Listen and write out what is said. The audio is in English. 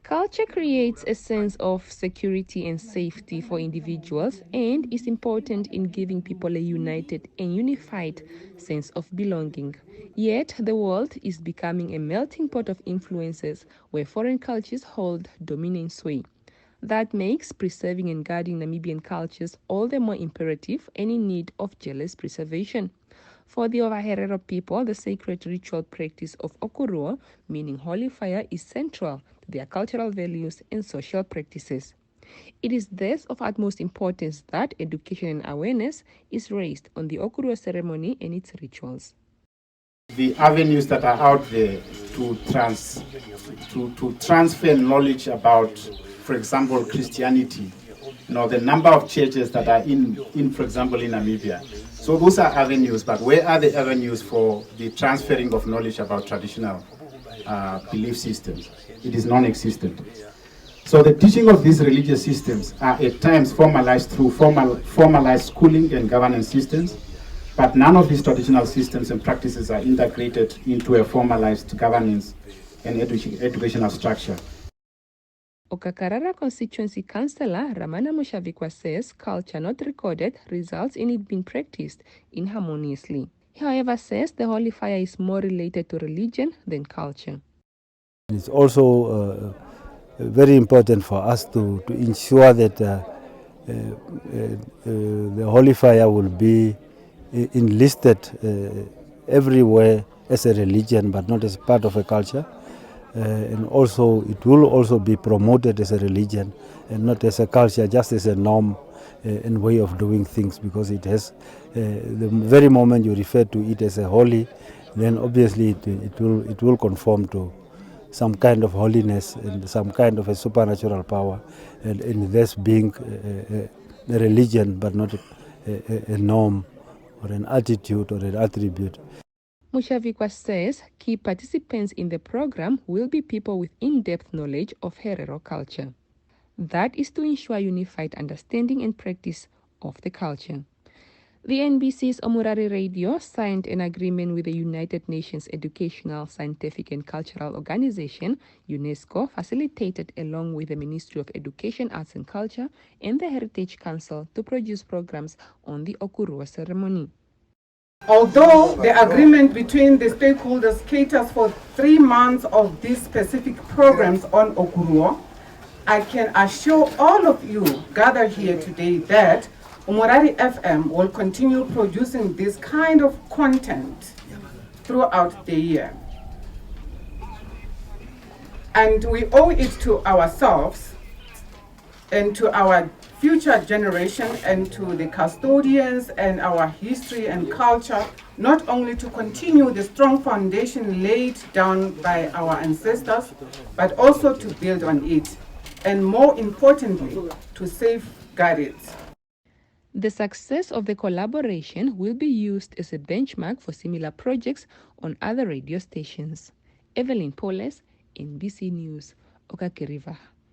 Culture creates a sense of security and safety for individuals and is important in giving people a united and unified sense of belonging. Yet, the world is becoming a melting pot of influences where foreign cultures hold dominant sway. That makes preserving and guarding Namibian cultures all the more imperative and in need of jealous preservation. For the Ovaherero people, the sacred ritual practice of Okuruuo, meaning holy fire, is central to their cultural values and social practices. It is thus of utmost importance that education and awareness is raised on the Okuruuo ceremony and its rituals. The avenues that are out there to transfer knowledge about, for example, Christianity, the number of churches that are in, for example, in Namibia. So those are avenues, but where are the avenues for the transferring of knowledge about traditional belief systems? It is non-existent. So the teaching of these religious systems are at times formalized through formalized schooling and governance systems, but none of these traditional systems and practices are integrated into a formalized governance and educational structure. Okakarara constituency councillor Ramana Mushavikwa says culture not recorded results in it being practiced inharmoniously. He, however, says the holy fire is more related to religion than culture. It's also very important for us to ensure that the holy fire will be enlisted everywhere as a religion but not as part of a culture. And also it will also be promoted as a religion and not as a culture, just as a norm and way of doing things, because it has the very moment you refer to it as a holy, then obviously it will conform to some kind of holiness and some kind of a supernatural power, and thus being a religion but not a norm or an attitude or an attribute. Mushavikwa says key participants in the program will be people with in-depth knowledge of Herero culture. That is to ensure unified understanding and practice of the culture. The NBC's Omurari Radio signed an agreement with the United Nations Educational, Scientific and Cultural Organization, UNESCO, facilitated along with the Ministry of Education, Arts and Culture and the Heritage Council to produce programs on the Okuruuo ceremony. Although the agreement between the stakeholders caters for 3 months of these specific programs on Okuruuo, I can assure all of you gathered here today that Omurari FM will continue producing this kind of content throughout the year. And we owe it to ourselves and to our future generation and to the custodians and our history and culture, not only to continue the strong foundation laid down by our ancestors, but also to build on it, and more importantly, to safeguard it. The success of the collaboration will be used as a benchmark for similar projects on other radio stations. Evelyn Poles, NBC News, Okuruuo.